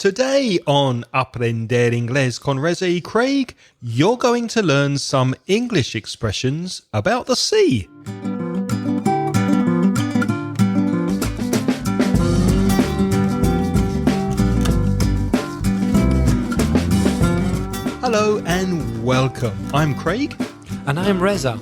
Today on Aprender Inglés con Reza y Craig, you're going to learn some English expressions about the sea. Hello and welcome. I'm Craig. And I'm Reza.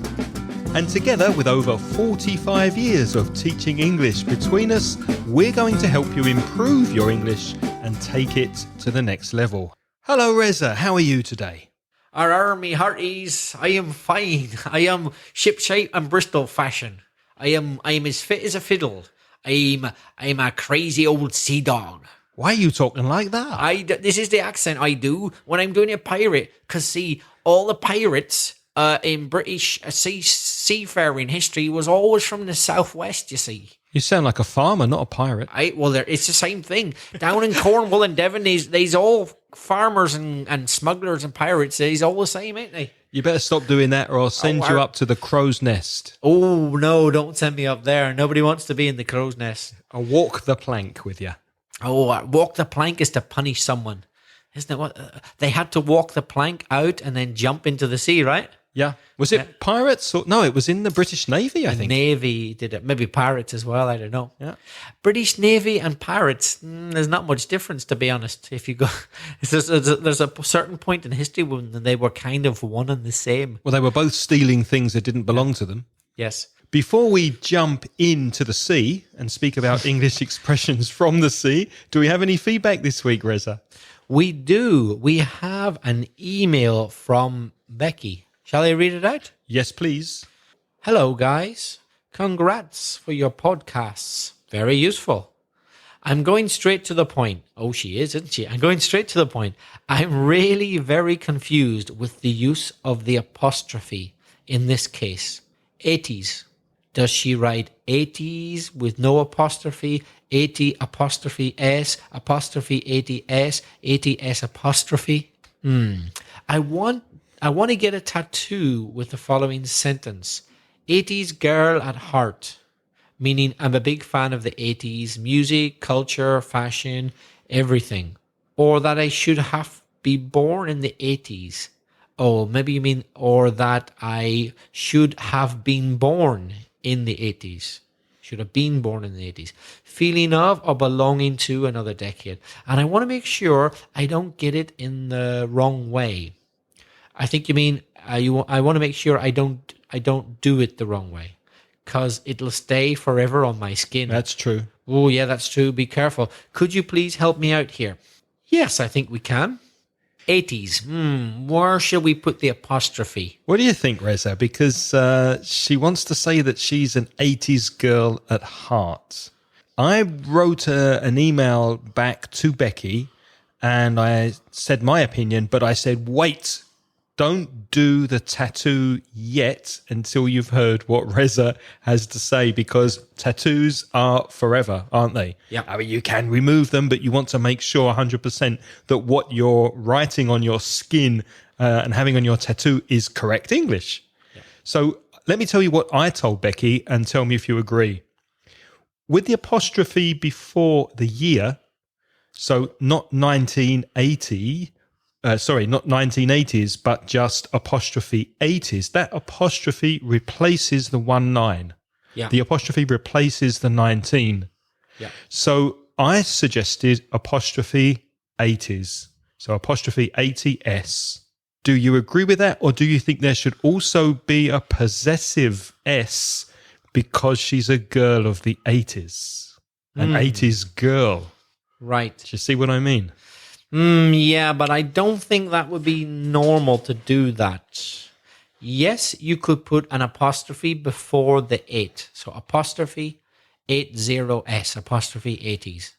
And together, with over 45 years of teaching English between us, we're going to help you improve your English and take it to the next level. Hello, Reza. How are you today? Me hearties, I am fine. I am shipshape and Bristol fashion. I am as fit as a fiddle. I'm a crazy old sea dog. Why are you talking like that? This is the accent I do when I'm doing a pirate. Because, see, all the pirates in British seafaring history was always from the southwest, you see. You sound like a farmer, not a pirate. It's the same thing. Down in Cornwall and Devon, they's all farmers and smugglers and pirates. They's all the same, ain't they? You better stop doing that or I'll send you up to the crow's nest. Oh, no, don't send me up there. Nobody wants to be in the crow's nest. I'll walk the plank with you. Oh, walk the plank is to punish someone. Isn't it what? They had to walk the plank out and then jump into the sea, right? Yeah. Was it pirates? No, it was in the British Navy, I think. Navy did it. Maybe pirates as well. I don't know. Yeah. British Navy and pirates, there's not much difference, to be honest. If you go, there's a certain point in history when they were kind of one and the same. Well, they were both stealing things that didn't belong to them. Yes. Before we jump into the sea and speak about English expressions from the sea, do we have any feedback this week, Reza? We do. We have an email from Becky. Shall I read it out? Yes, please. Hello, guys. Congrats for your podcasts. Very useful. I'm going straight to the point. Oh, she is, isn't she? I'm going straight to the point. I'm really very confused with the use of the apostrophe in this case. 80s. Does she write 80s with no apostrophe, 80 apostrophe S, apostrophe 80S, 80S apostrophe? I want to get a tattoo with the following sentence. 80s girl at heart, meaning I'm a big fan of the 80s, music, culture, fashion, everything. Or that I should have been born in the 80s. Oh, maybe you mean, or that I should have been born in the 80s. Should have been born in the 80s. Feeling of or belonging to another decade. And I want to make sure I don't get it in the wrong way. I think you mean I want to make sure I don't do it the wrong way, because it'll stay forever on my skin. That's true. Oh, yeah, that's true. Be careful. Could you please help me out here? Yes, I think we can. 80s. Where shall we put the apostrophe? What do you think, Reza? Because she wants to say that she's an 80s girl at heart. I wrote an email back to Becky and I said my opinion, but I said, wait, don't do the tattoo yet until you've heard what Reza has to say, because tattoos are forever, aren't they? Yeah. I mean, you can remove them, but you want to make sure 100% that what you're writing on your skin and having on your tattoo is correct English. Yeah. So let me tell you what I told Becky and tell me if you agree. With the apostrophe before the year, so not 1980, not 1980s, but just apostrophe 80s. That apostrophe replaces the 19. Yeah. The apostrophe replaces the 19. Yeah. So I suggested apostrophe 80s. So apostrophe 80s. Do you agree with that? Or do you think there should also be a possessive S because she's a girl of the 80s? An 80s girl. Right. Do you see what I mean? Yeah, but I don't think that would be normal to do that. Yes, you could put an apostrophe before the 8. So apostrophe 80S, apostrophe 80s.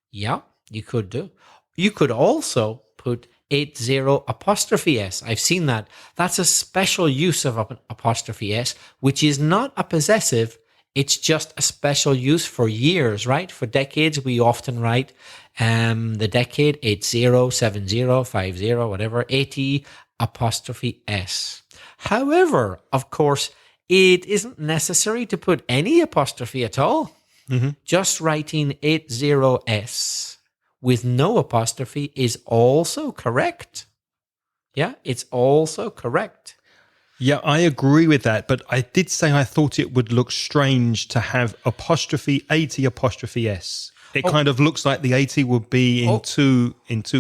Yeah, you could do. You could also put 80 apostrophe S. I've seen that. That's a special use of an apostrophe S, which is not a possessive. It's just a special use for years, right? For decades, we often write the decade 80, 70, 50, whatever, 80 apostrophe S. However, of course, it isn't necessary to put any apostrophe at all. Mm-hmm. Just writing 80S with no apostrophe is also correct. Yeah, it's also correct. Yeah, I agree with that. But I did say I thought it would look strange to have apostrophe AT apostrophe S. It kind of looks like the AT would be in two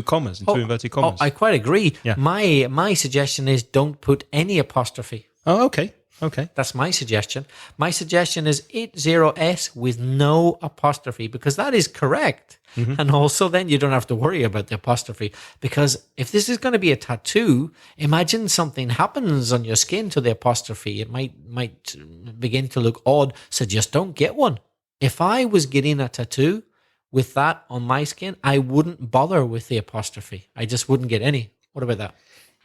commas, in two inverted commas. I quite agree. Yeah. My suggestion is don't put any apostrophe. Oh, okay. Okay. That's my suggestion. My suggestion is 80S with no apostrophe, because that is correct. And also then you don't have to worry about the apostrophe, because if this is going to be a tattoo, imagine something happens on your skin to the apostrophe. It might begin to look odd. So just don't get one. If I was getting a tattoo with that on my skin, I wouldn't bother with the apostrophe. I just wouldn't get any. What about that?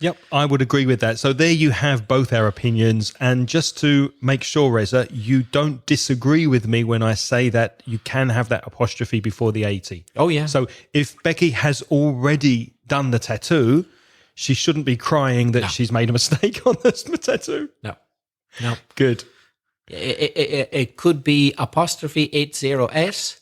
Yep, I would agree with that. So there you have both our opinions. And just to make sure, Reza, you don't disagree with me when I say that you can have that apostrophe before the 80. Oh, yeah. So if Becky has already done the tattoo, she shouldn't be crying that she's made a mistake on this tattoo. No. Good. It could be apostrophe 80S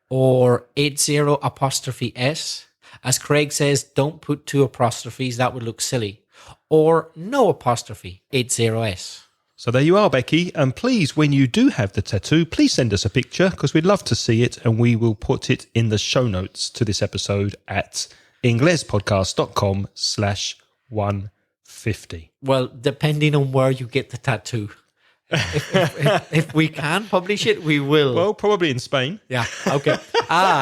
or 80 apostrophe S. As Craig says, don't put two apostrophes. That would look silly. Or no apostrophe, 80S. So there you are, Becky. And please, when you do have the tattoo, please send us a picture because we'd love to see it. And we will put it in the show notes to this episode at inglespodcast.com/150. Well, depending on where you get the tattoo. If we can publish it, we will. Well, probably in Spain. Yeah, okay.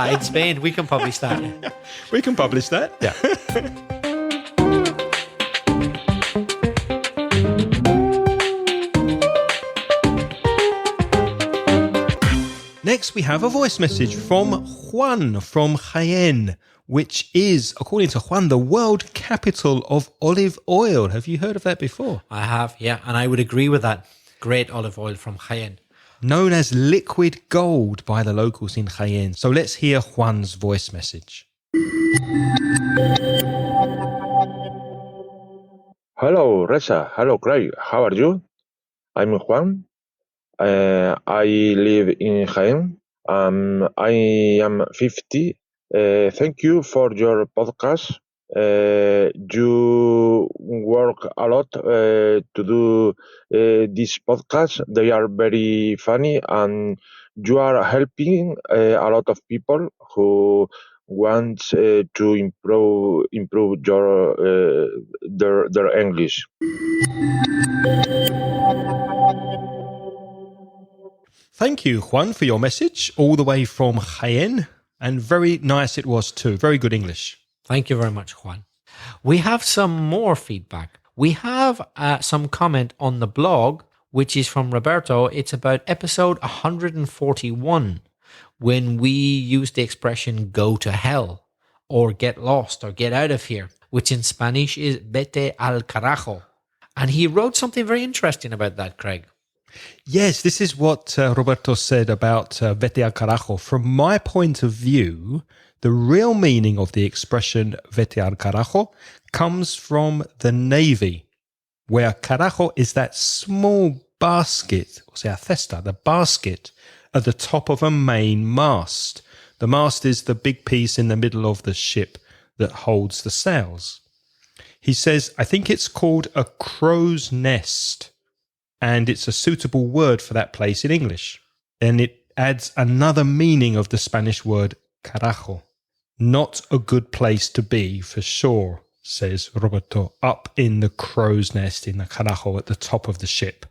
In Spain, we can publish that. We can publish that. Yeah. Next, we have a voice message from Juan from Jaén, which is, according to Juan, the world capital of olive oil. Have you heard of that before? I have, yeah, and I would agree with that. Great olive oil from Jaén. Known as liquid gold by the locals in Jaén. So let's hear Juan's voice message. Hello, Reza. Hello, Craig. How are you? I'm Juan. I live in Jaén. I am 50. Thank you for your podcast. You work a lot to do this podcast. They are very funny, and you are helping a lot of people who want to improve their English. Thank you, Juan, for your message all the way from Jaén. And very nice it was too. Very good English. Thank you very much, Juan. We have some more feedback. We have some comment on the blog, which is from Roberto. It's about episode 141, when we use the expression go to hell, or get lost, or get out of here, which in Spanish is vete al carajo. And he wrote something very interesting about that, Craig. Yes, this is what Roberto said about vete al carajo. From my point of view, the real meaning of the expression vete al carajo comes from the Navy, where carajo is that small basket, o sea, cesta, the basket at the top of a main mast. The mast is the big piece in the middle of the ship that holds the sails. He says, I think it's called a crow's nest, and it's a suitable word for that place in English. And it adds another meaning of the Spanish word carajo. Not a good place to be, for sure, says Roberto, up in the crow's nest in the carajo at the top of the ship.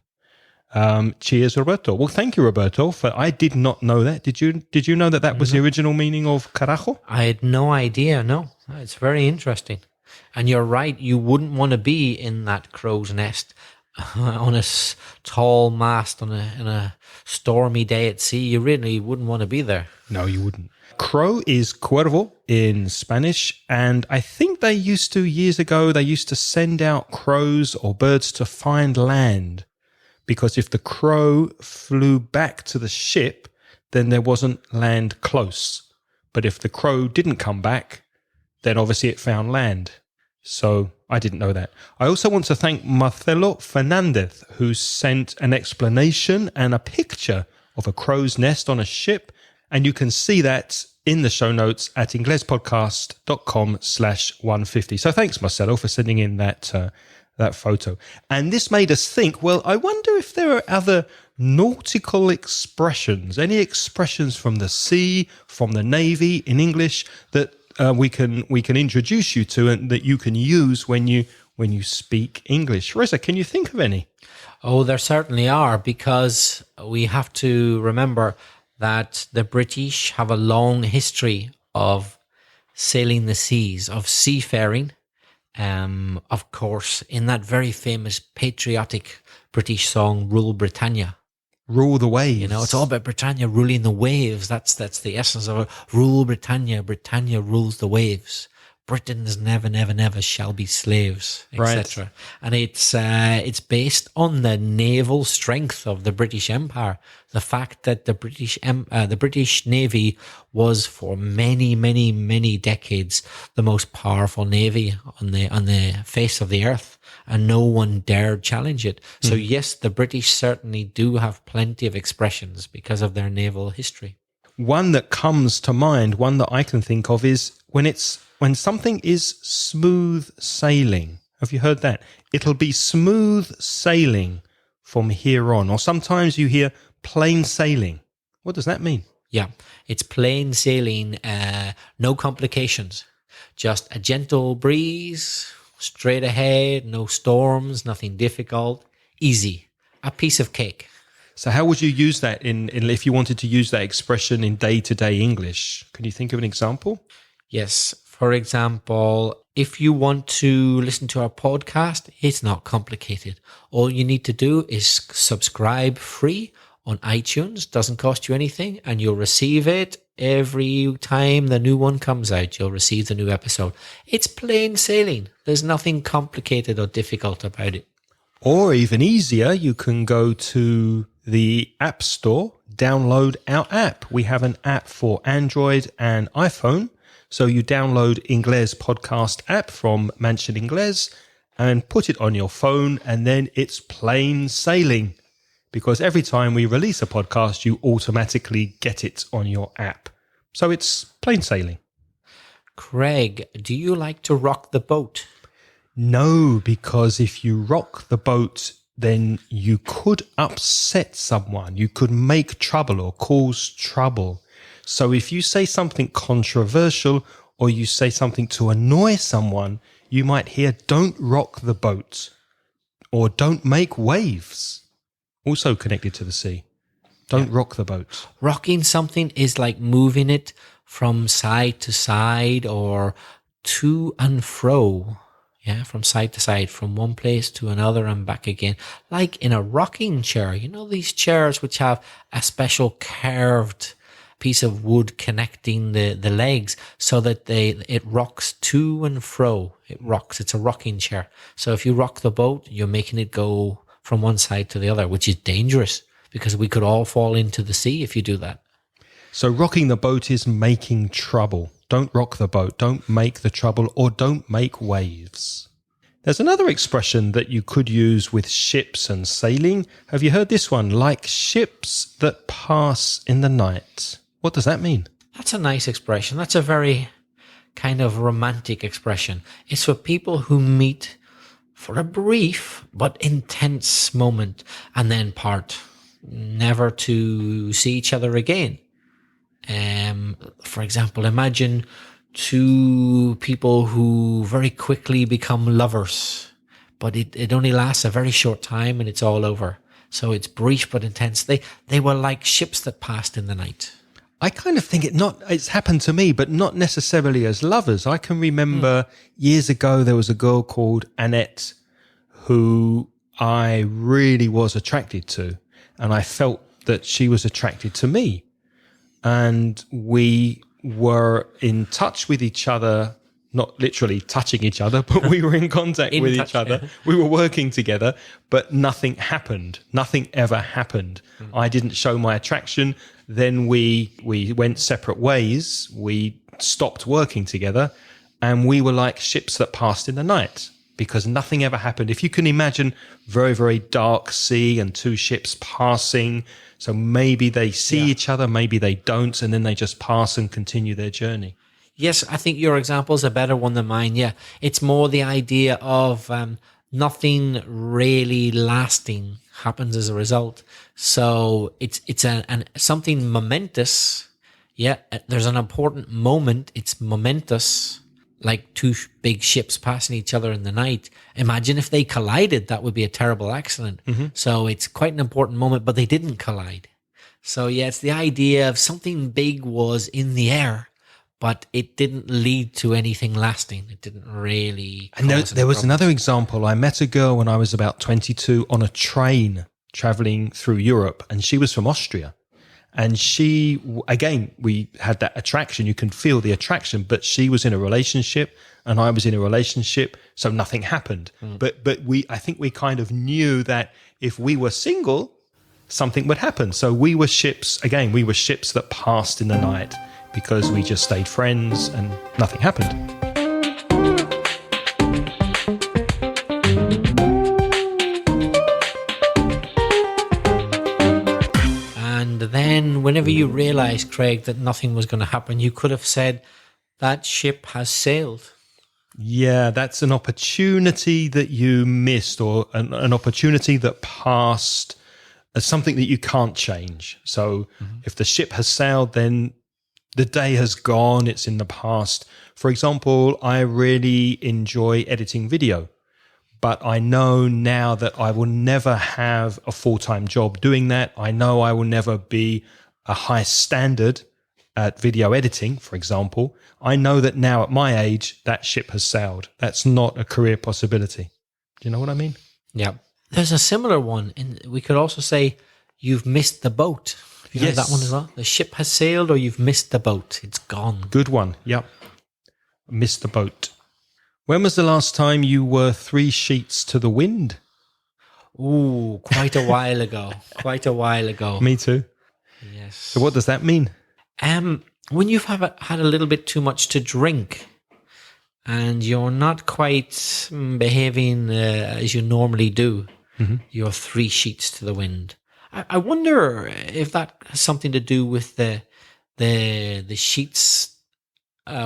Cheers, Roberto. Well, thank you, Roberto. I did not know that. Did you know that was the original meaning of carajo? I had no idea, no. It's very interesting. And you're right, you wouldn't want to be in that crow's nest on a tall mast on a stormy day at sea. You really wouldn't want to be there. No, you wouldn't. Crow is cuervo in Spanish, and I think years ago, they used to send out crows or birds to find land, because if the crow flew back to the ship, then there wasn't land close. But if the crow didn't come back, then obviously it found land. So I didn't know that. I also want to thank Marcelo Fernandez, who sent an explanation and a picture of a crow's nest on a ship, And you can see that in the show notes at inglespodcast.com/150. So thanks, Marcelo, for sending in that photo. And this made us think, well, I wonder if there are other nautical expressions, any expressions from the sea, from the Navy in English that we can introduce you to and that you can use when you speak English. Reza, can you think of any? Oh, there certainly are, because we have to remember that the British have a long history of sailing the seas, of seafaring. Of course, in that very famous patriotic British song, Rule Britannia. Rule the waves. You know, it's all about Britannia ruling the waves. That's the essence of it. Rule Britannia. Britannia rules the waves. Britons never, never, never shall be slaves, etc. Right. And it's based on the naval strength of the British Empire. The fact that the British Navy was for many, many, many decades the most powerful navy on the face of the earth, and no one dared challenge it. So yes, the British certainly do have plenty of expressions because of their naval history. One that comes to mind, one that I can think of, is when something is smooth sailing. Have you heard that? It'll be smooth sailing from here on. Or sometimes you hear plain sailing. What does that mean? Yeah, it's plain sailing, no complications. Just a gentle breeze, straight ahead, no storms, nothing difficult, easy. A piece of cake. So how would you use that in if you wanted to use that expression in day-to-day English? Can you think of an example? Yes. For example, if you want to listen to our podcast, it's not complicated. All you need to do is subscribe free on iTunes. Doesn't cost you anything, and you'll receive it every time the new one comes out. You'll receive the new episode. It's plain sailing. There's nothing complicated or difficult about it. Or even easier, you can go to the App Store, download our app. We have an app for Android and iPhone. So you download Ingles Podcast app from Mansion Ingles and put it on your phone, and then it's plain sailing. Because every time we release a podcast, you automatically get it on your app. So it's plain sailing. Craig, do you like to rock the boat? No, because if you rock the boat, then you could upset someone. You could make trouble or cause trouble. So if you say something controversial or you say something to annoy someone, you might hear "don't rock the boat" or "don't make waves." Also connected to the sea. Don't rock the boat. Rocking something is like moving it from side to side or to and fro. Yeah, from side to side, from one place to another and back again. Like in a rocking chair. You know these chairs which have a special curved piece of wood connecting the legs so that it rocks to and fro. It rocks. It's a rocking chair. So if you rock the boat, you're making it go from one side to the other, which is dangerous because we could all fall into the sea if you do that. So rocking the boat is making trouble. Don't rock the boat. Don't make the trouble, or don't make waves. There's another expression that you could use with ships and sailing. Have you heard this one? Like ships that pass in the night. What does that mean? That's a nice expression. That's a very kind of romantic expression. It's for people who meet for a brief but intense moment and then part, never to see each other again. For example, imagine two people who very quickly become lovers, but it only lasts a very short time and it's all over. So it's brief but intense. They were like ships that passed in the night. I kind of think it's happened to me, but not necessarily as lovers. I can remember years ago, there was a girl called Annette who I really was attracted to, and I felt that she was attracted to me. And we were in touch with each other, not literally touching each other, but we were in contact with each other. Yeah. We were working together, but nothing happened. Nothing ever happened. I didn't show my attraction. Then we went separate ways. We stopped working together, and we were like ships that passed in the night because nothing ever happened. If you can imagine very, very dark sea and two ships passing, so maybe they see each other, maybe they don't, and then they just pass and continue their journey. Yes, I think your example is a better one than mine. Yeah, it's more the idea of nothing really lasting happens as a result. So it's an something momentous. Yeah, there's an important moment. It's momentous, like two big ships passing each other in the night. Imagine if they collided, that would be a terrible accident. So it's quite an important moment, but they didn't collide. So yeah, it's the idea of something big was in the air, but it didn't lead to anything lasting. It didn't really. And there was another example. I met a girl when I was about 22 on a train traveling through Europe, and she was from Austria. And she, again, we had that attraction. You can feel the attraction, but she was in a relationship and I was in a relationship, so nothing happened. But I think we kind of knew that if we were single, something would happen. So we were ships that passed in the night because we just stayed friends and nothing happened. Then whenever you realized, Craig, that nothing was going to happen, you could have said, that ship has sailed. Yeah, that's an opportunity that you missed, or an opportunity that passed as something that you can't change. So if the ship has sailed, then the day has gone, it's in the past. For example, I really enjoy editing video. But I know now that I will never have a full-time job doing that. I know I will never be a high standard at video editing, for example. I know that now at my age, that ship has sailed. That's not a career possibility. Do you know what I mean? Yeah. There's a similar one. We could also say, you've missed the boat. Have you heard that one as well? The ship has sailed, or you've missed the boat. It's gone. Good one. Yep. Missed the boat. When was the last time you were 3 sheets to the wind? Ooh, quite a while ago. Quite a while ago. Me too. Yes. So what does that mean? When you've had a little bit too much to drink and you're not quite behaving as you normally do, you're 3 sheets to the wind. I wonder if that has something to do with the sheets,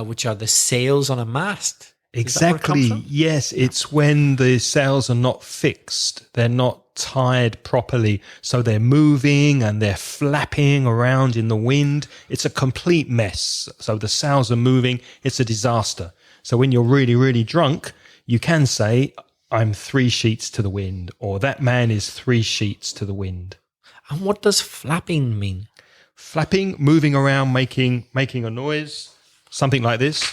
which are the sails on a mast. Exactly. Yes, it's when the sails are not fixed. They're not tied properly. So they're moving and they're flapping around in the wind. It's a complete mess. So the sails are moving. It's a disaster. So when you're really, really drunk, you can say, I'm 3 sheets to the wind, or that man is 3 sheets to the wind. And what does flapping mean? Flapping, moving around, making a noise, something like this.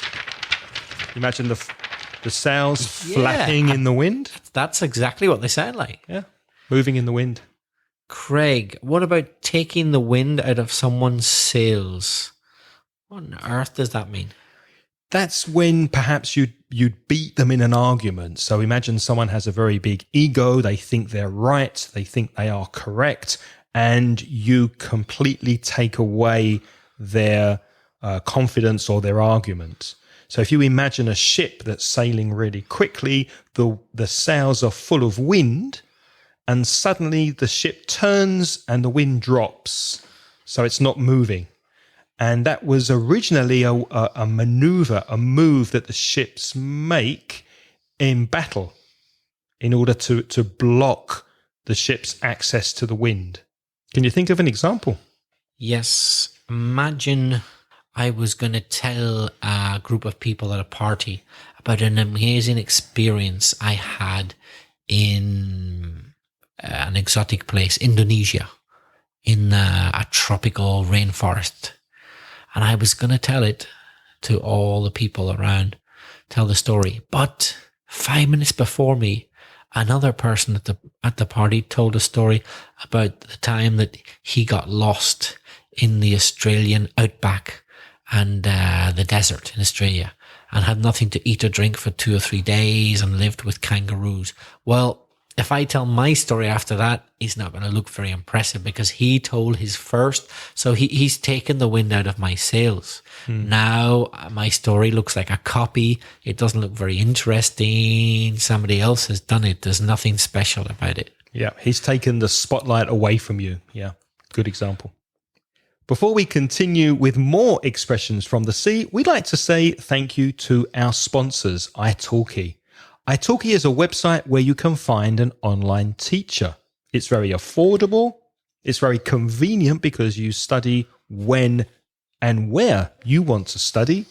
Imagine the sails flapping in the wind. That's exactly what they sound like. Yeah, moving in the wind. Craig, what about taking the wind out of someone's sails? What on earth does that mean? That's when perhaps you'd beat them in an argument. So imagine someone has a very big ego. They think they're right. They think they are correct. And you completely take away their confidence or their argument. So if you imagine a ship that's sailing really quickly, the sails are full of wind, and suddenly the ship turns and the wind drops. So it's not moving. And that was originally a maneuver, a move that the ships make in battle in order to block the ship's access to the wind. Can you think of an example? Yes. Imagine I was going to tell a group of people at a party about an amazing experience I had in an exotic place, Indonesia, in a tropical rainforest. And I was going to tell it to all the people around, tell the story. But 5 minutes before me, another person at the party told a story about the time that he got lost in the Australian outback and the desert in Australia, and had nothing to eat or drink for 2 or 3 days and lived with kangaroos. Well, if I tell my story after that, it's not going to look very impressive because he told his first. So he's taken the wind out of my sails. Now my story looks like a copy. It doesn't look very interesting. Somebody else has done it. There's nothing special about it. Yeah, he's taken the spotlight away from you. Yeah, good example. Before we continue with more expressions from the sea, we'd like to say thank you to our sponsors, italki. Italki is a website where you can find an online teacher. It's very affordable. It's very convenient because you study when and where you want to study.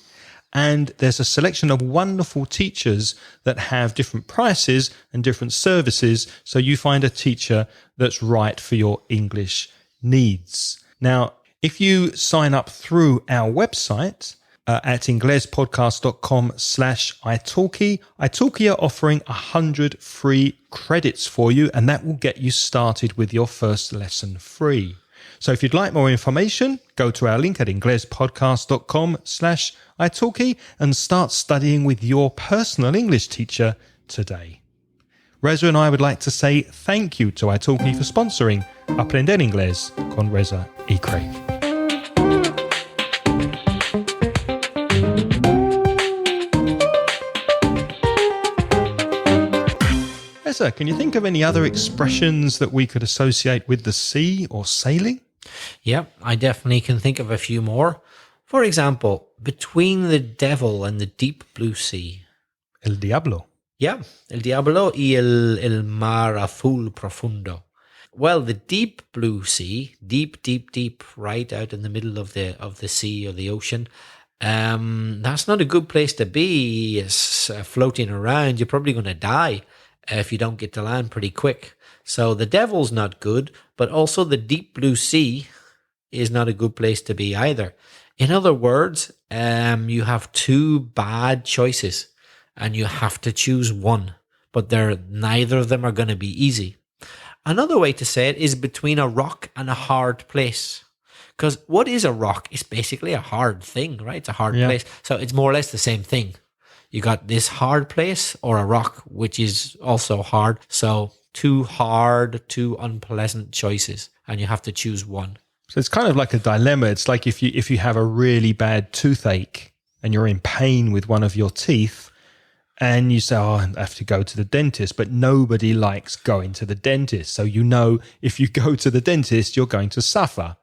And there's a selection of wonderful teachers that have different prices and different services. So you find a teacher that's right for your English needs. Now, if you sign up through our website, at inglespodcast.com/italki. Italki are offering 100 free credits for you, and that will get you started with your first lesson free. So if you'd like more information, go to our link at inglespodcast.com/italki and start studying with your personal English teacher today. Reza and I would like to say thank you to Italki for sponsoring Aprender Inglés con Reza y Craig. Reza, can you think of any other expressions that we could associate with the sea or sailing? Yeah, I definitely can think of a few more. For example, between the devil and the deep blue sea. El diablo. Yeah, el diablo y el mar azul profundo. Well, the deep blue sea, deep, deep, deep, right out in the middle of the sea or the ocean. That's not a good place to be. It's floating around. You're probably going to die if you don't get to land pretty quick. So the devil's not good, but also the deep blue sea is not a good place to be either. In other words, you have two bad choices and you have to choose one, but neither of them are going to be easy. Another way to say it is between a rock and a hard place. Because what is a rock? It's basically a hard thing, right? It's a hard place. So it's more or less the same thing. You got this hard place or a rock, which is also hard. So two hard, two unpleasant choices, and you have to choose one. So it's kind of like a dilemma. It's like if you have a really bad toothache and you're in pain with one of your teeth, and you say, oh, I have to go to the dentist, but nobody likes going to the dentist. So you know if you go to the dentist, you're going to suffer.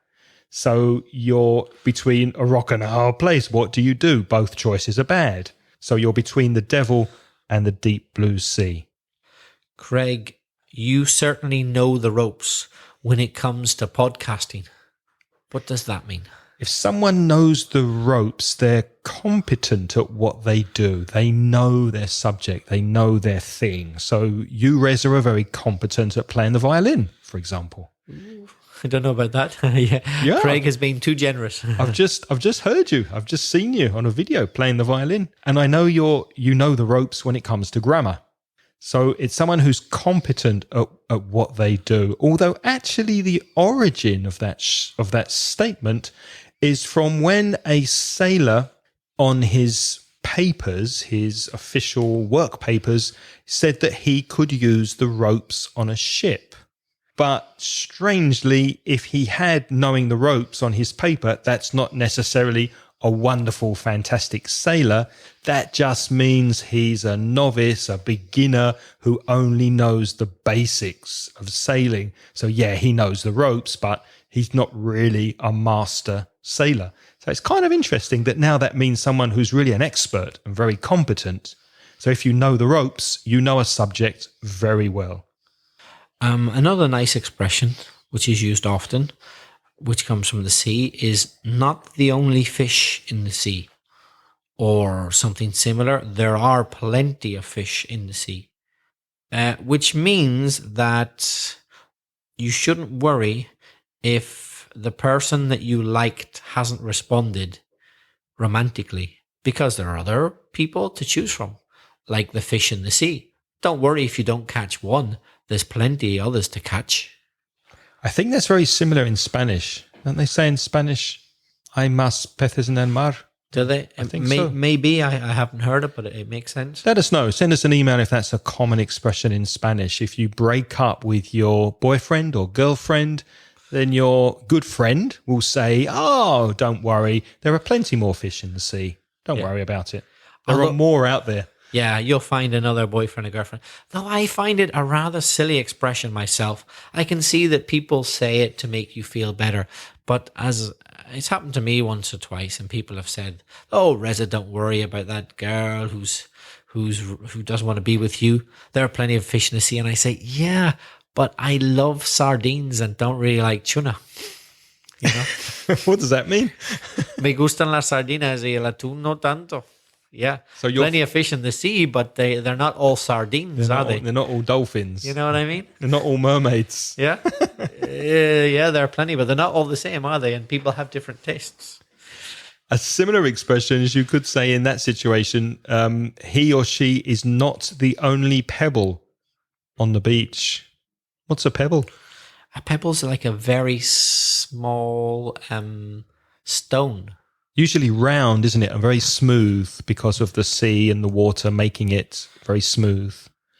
So you're between a rock and a hard place. What do you do? Both choices are bad. So you're between the devil and the deep blue sea. Craig, you certainly know the ropes when it comes to podcasting. What does that mean? If someone knows the ropes, they're competent at what they do. They know their subject. They know their thing. So you, Reza, are very competent at playing the violin, for example. I don't know about that. Yeah. Craig has been too generous. I've just heard you. I've just seen you on a video playing the violin. And I know you know the ropes when it comes to grammar. So it's someone who's competent at what they do. Although actually the origin of that statement is from when a sailor on his papers, his official work papers, said that he could use the ropes on a ship. But strangely, if he had knowing the ropes on his paper, that's not necessarily a wonderful, fantastic sailor. That just means he's a novice, a beginner who only knows the basics of sailing. So yeah, he knows the ropes, but he's not really a master sailor. So it's kind of interesting that now that means someone who's really an expert and very competent. So if you know the ropes, you know a subject very well. Another nice expression, which is used often, which comes from the sea, is not the only fish in the sea, or something similar. There are plenty of fish in the sea, which means that you shouldn't worry if the person that you liked hasn't responded romantically, because there are other people to choose from, like the fish in the sea. Don't worry if you don't catch one. There's plenty others to catch. I think that's very similar in Spanish. Don't they say in Spanish, hay más peces en el mar Do they? I think so. Maybe I haven't heard it, but it makes sense. Let us know. Send us an email if that's a common expression in Spanish. If you break up with your boyfriend or girlfriend, then your good friend will say, "Oh, don't worry. There are plenty more fish in the sea. Don't worry about it. There are more out there." Yeah, you'll find another boyfriend or girlfriend. Though I find it a rather silly expression myself. I can see that people say it to make you feel better, but as it's happened to me once or twice, and people have said, "Oh, Reza, don't worry about that girl who doesn't want to be with you. There are plenty of fish in the sea." And I say, "Yeah, but I love sardines and don't really like tuna." You know, What does that mean? me gustan las sardinas y el atún no tanto. Yeah, So you're- plenty of fish in the sea, but they're not all sardines, are they? They're not all dolphins. You know what I mean? They're not all mermaids. Yeah. Yeah, there are plenty, but they're not all the same, are they? And people have different tastes. A similar expression is you could say in that situation, he or she is not the only pebble on the beach. What's a pebble? A pebble's like a very small stone. Usually round, isn't it? And very smooth because of the sea and the water making it very smooth.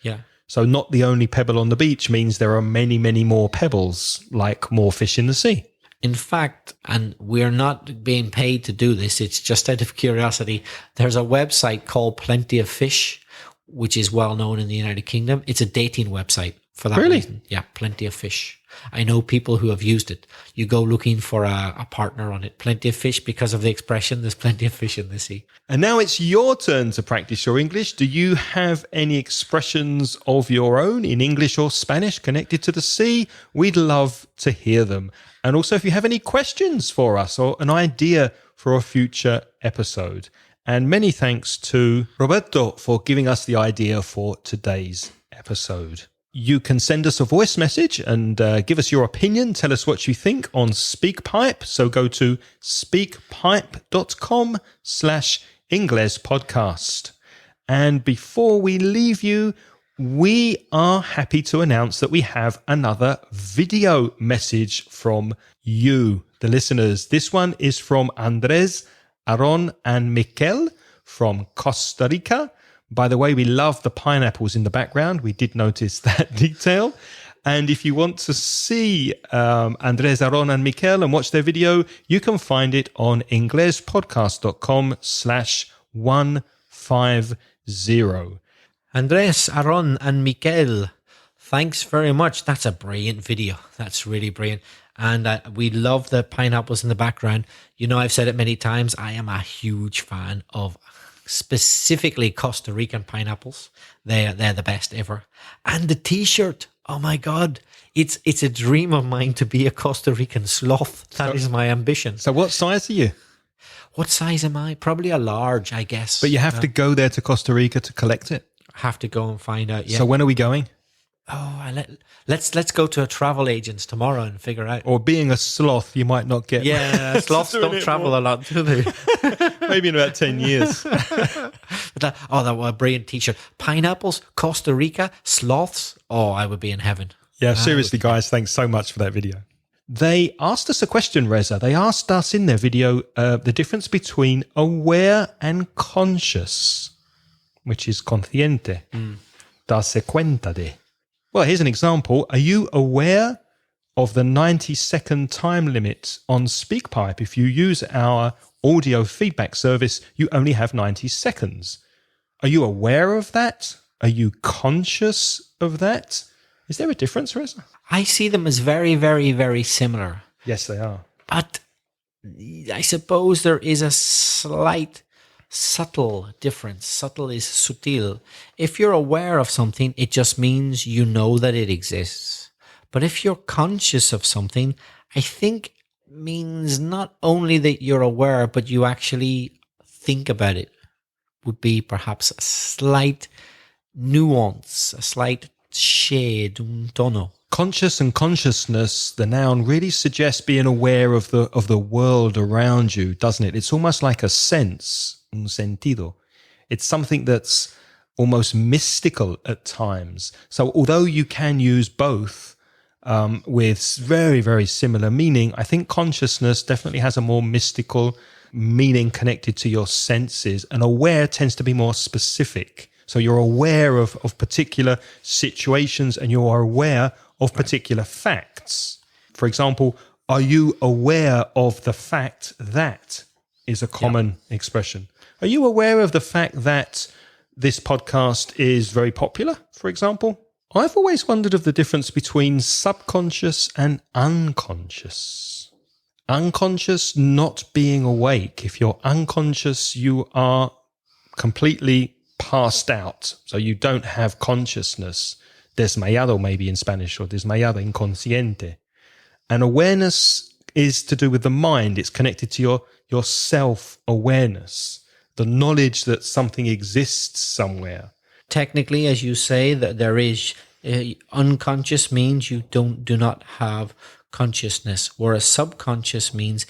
Yeah. So not the only pebble on the beach means there are many, many more pebbles, like more fish in the sea. In fact, and we're not being paid to do this, it's just out of curiosity, there's a website called Plenty of Fish, which is well known in the United Kingdom. It's a dating website for that Really? reason. Yeah, Plenty of Fish. I know people who have used it. You go looking for a partner on it. Plenty of fish, because of the expression, there's plenty of fish in the sea. And now it's your turn to practice your English. Do you have any expressions of your own in English or Spanish connected to the sea? We'd love to hear them. And also if you have any questions for us or an idea for a future episode. And many thanks to Roberto for giving us the idea for today's episode. You can send us a voice message and give us your opinion. Tell us what you think on SpeakPipe. So go to speakpipe.com/inglespodcast. And before we leave you, we are happy to announce that we have another video message from you, the listeners. This one is from Andres, Aaron, and Miquel from Costa Rica. By the way, we love the pineapples in the background. We did notice that detail. And if you want to see Andres, Aaron, and Miquel and watch their video, you can find it on inglespodcast.com/150. Andres, Aaron, and Miquel, thanks very much. That's a brilliant video. That's really brilliant. And we love the pineapples in the background. You know, I've said it many times. I am a huge fan of specifically Costa Rican pineapples. They're the best ever. And the t-shirt, oh my God, it's a dream of mine to be a Costa Rican sloth. That is my ambition. So what size are you? What size am I? Probably a large, I guess. But you have to go there to Costa Rica to collect it. Have to go and find out. Yeah. So when are we going? Oh, let's go to a travel agents tomorrow and figure out. Or being a sloth, you might not get... Yeah, sloths doing don't it travel more. a lot, do they? Maybe in about 10 years. That was a brilliant t-shirt. Pineapples, Costa Rica, sloths. Oh, I would be in heaven. Yeah, seriously, guys, thanks so much for that video. They asked us a question, Reza. They asked us in their video the difference between aware and conscious, which is consciente. Darse cuenta de. Well, here's an example. Are you aware of the 90-second time limit on SpeakPipe? If you use our audio feedback service, you only have 90 seconds. Are you aware of that? Are you conscious of that? Is there a difference, Reza? I see them as very, very, very similar. Yes, they are. But I suppose there is a slight subtle difference. Subtle is sutil. If you're aware of something, it just means you know that it exists. But if you're conscious of something, I think means not only that you're aware, but you actually think about it. Would be perhaps a slight nuance, a slight shade, un tono. Conscious and consciousness, the noun, really suggests being aware of the world around you, doesn't it? It's almost like a sense, un sentido. It's something that's almost mystical at times. So although you can use both with very, very similar meaning, I think consciousness definitely has a more mystical meaning connected to your senses, and aware tends to be more specific. So you're aware of particular situations and you are aware of particular facts. For example, are you aware of the fact that is a common expression. Are you aware of the fact that this podcast is very popular, for example? I've always wondered of the difference between subconscious and unconscious. Unconscious, not being awake. If you're unconscious, you are completely passed out. So you don't have consciousness. Desmayado, maybe in Spanish, or desmayado, inconsciente. And awareness is to do with the mind. It's connected to your self-awareness, the knowledge that something exists somewhere. Technically, as you say, that there is unconscious means you do not have consciousness, whereas subconscious means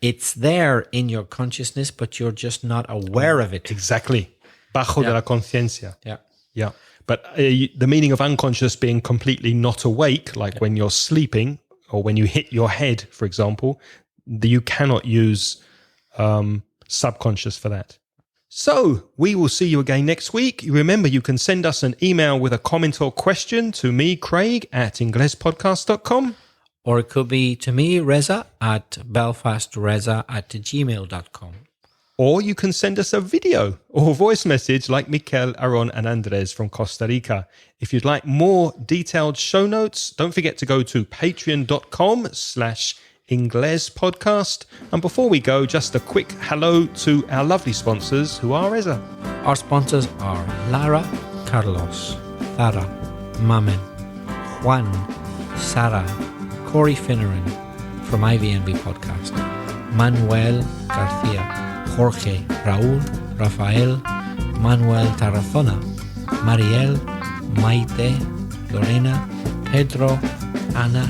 it's there in your consciousness, but you're just not aware of it. Exactly. Bajo de la conciencia. Yeah. Yeah. But the meaning of unconscious being completely not awake, like when you're sleeping or when you hit your head, for example, you cannot use subconscious for that. So we will see you again next week. Remember, you can send us an email with a comment or question to me, Craig, at inglespodcast.com. Or it could be to me, Reza, at belfastreza@gmail.com. Or you can send us a video or voice message like Mikel, Aaron and Andres from Costa Rica. If you'd like more detailed show notes, don't forget to go to patreon.com/Ingles podcast. And before we go, just a quick hello to our lovely sponsors who are Reza. Our sponsors are Lara, Carlos, Zara, Mamen, Juan, Sarah, Corey Finneran from IVNB Podcast, Manuel Garcia, Jorge, Raúl, Rafael, Manuel Tarazona, Mariel, Maite, Lorena, Pedro, Ana,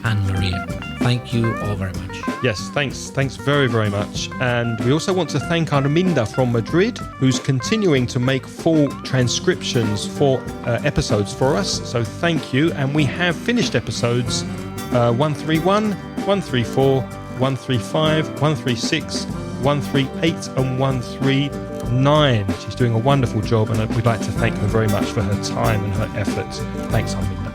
and Maria. Thank you all very much. Yes, thanks very, very much. And we also want to thank Arminda from Madrid, who's continuing to make full transcriptions for episodes for us. So thank you. And we have finished episodes 131, 134, 135, 136, 138 and 139. She's doing a wonderful job, and we'd like to thank her very much for her time and her efforts. Thanks, Arminda.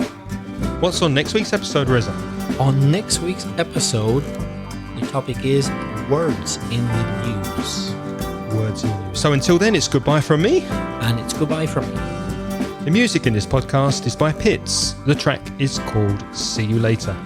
What's on next week's episode, Reza? On next week's episode, the topic is words in the news. Words in news. So until then, it's goodbye from me. And it's goodbye from me. The music in this podcast is by Pitts. The track is called See You Later.